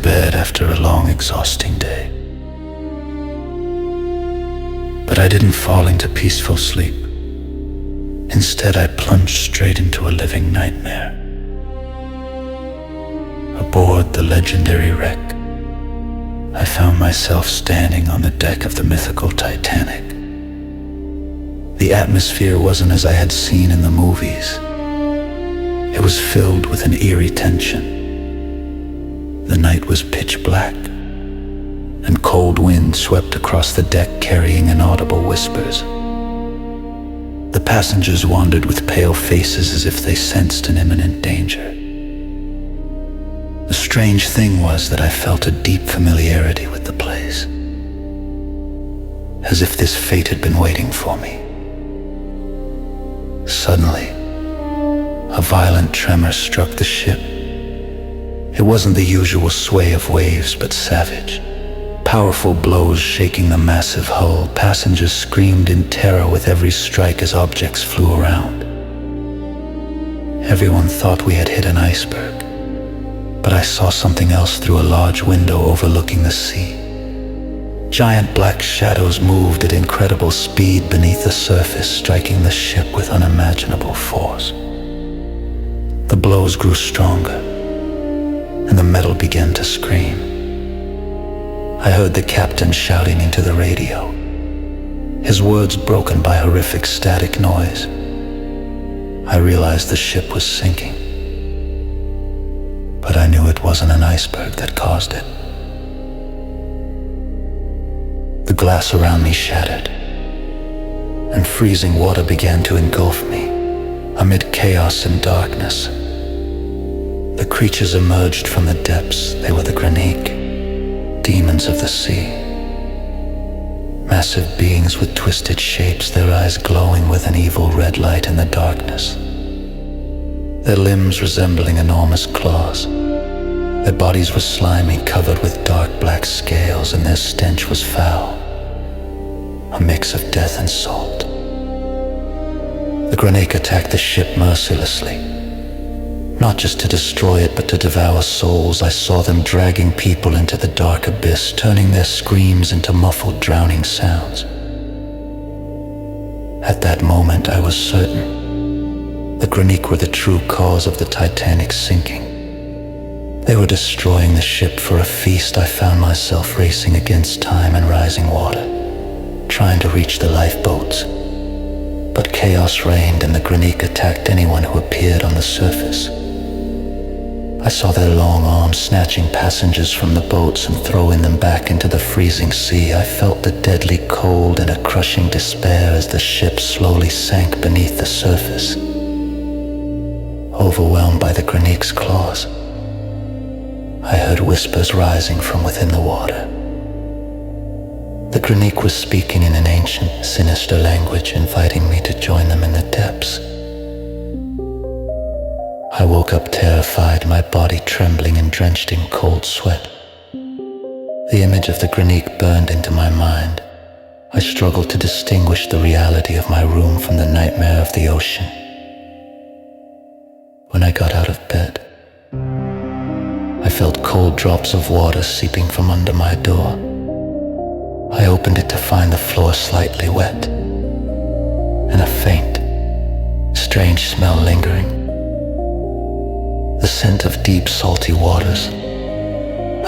bed after a long, exhausting day. But I didn't fall into peaceful sleep. Instead, I plunged straight into a living nightmare. Aboard the legendary wreck, I found myself standing on the deck of the mythical Titanic. The atmosphere wasn't as I had seen in the movies. It was filled with an eerie tension. The night was pitch black, and cold wind swept across the deck carrying inaudible whispers. The passengers wandered with pale faces as if they sensed an imminent danger. The strange thing was that I felt a deep familiarity with the place, as if this fate had been waiting for me. Suddenly, a violent tremor struck the ship. It wasn't the usual sway of waves, but savage. Powerful blows shaking the massive hull. Passengers screamed in terror with every strike as objects flew around. Everyone thought we had hit an iceberg, but I saw something else through a large window overlooking the sea. Giant black shadows moved at incredible speed beneath the surface, striking the ship with unimaginable force. The blows grew stronger, and the metal began to scream. I heard the captain shouting into the radio, his words broken by horrific static noise. I realized the ship was sinking, but I knew it wasn't an iceberg that caused it. The glass around me shattered, and freezing water began to engulf me. Amid chaos and darkness, the creatures emerged from the depths. They were the Gharaniq, demons of the sea. Massive beings with twisted shapes, their eyes glowing with an evil red light in the darkness. Their limbs resembling enormous claws. Their bodies were slimy, covered with dark black scales, and their stench was foul, a mix of death and salt. The Gharaniq attacked the ship mercilessly, not just to destroy it, but to devour souls. I saw them dragging people into the dark abyss, turning their screams into muffled, drowning sounds. At that moment, I was certain the Gharaniq were the true cause of the Titanic's sinking. They were destroying the ship for a feast. I found myself racing against time and rising water, trying to reach the lifeboats. But chaos reigned, and the Gharaniq attacked anyone who appeared on the surface. I saw their long arms snatching passengers from the boats and throwing them back into the freezing sea. I felt the deadly cold and a crushing despair as the ship slowly sank beneath the surface, overwhelmed by the Gharaniq's claws. I heard whispers rising from within the water. The Gharaniq was speaking in an ancient, sinister language, inviting me to join them in the depths. I woke up terrified, my body trembling and drenched in cold sweat. The image of the Gharaniq burned into my mind. I struggled to distinguish the reality of my room from the nightmare of the ocean. When I got out of bed, I felt cold drops of water seeping from under my door. I opened it to find the floor slightly wet, and a faint, strange smell lingering. The scent of deep, salty waters.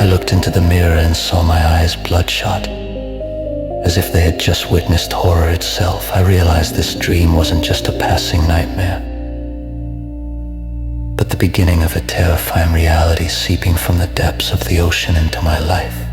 I looked into the mirror and saw my eyes bloodshot, as if they had just witnessed horror itself. I realized this dream wasn't just a passing nightmare, but the beginning of a terrifying reality seeping from the depths of the ocean into my life.